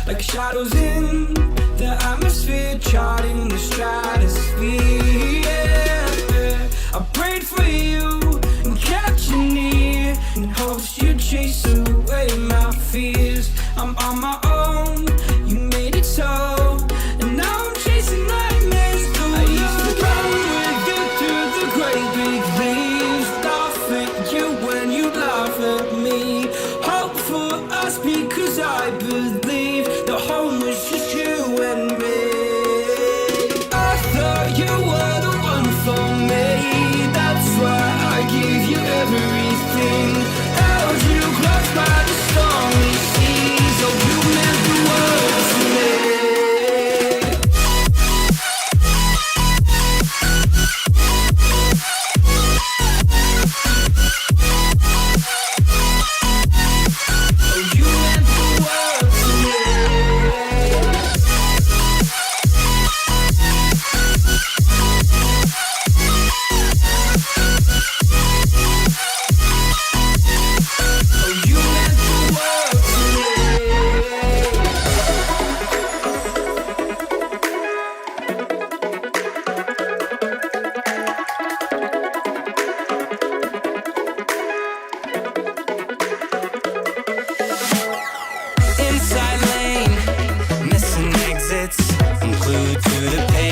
like shadows in the atmosphere, charting the stratosphere. Yeah. I prayed for you and kept you near in hopes you'd chase away my fears. I'm on my own, you made it so, and now I'm chasing nightmares. I used to run with you through the great big leaves, laugh at you when you laugh at me. Hope for us because I believe the home was just you and me. I thought you were the one for me, that's why I gave you everything. Held you close by the stormy seas, oh you meant the world to me. I'm glued to the page.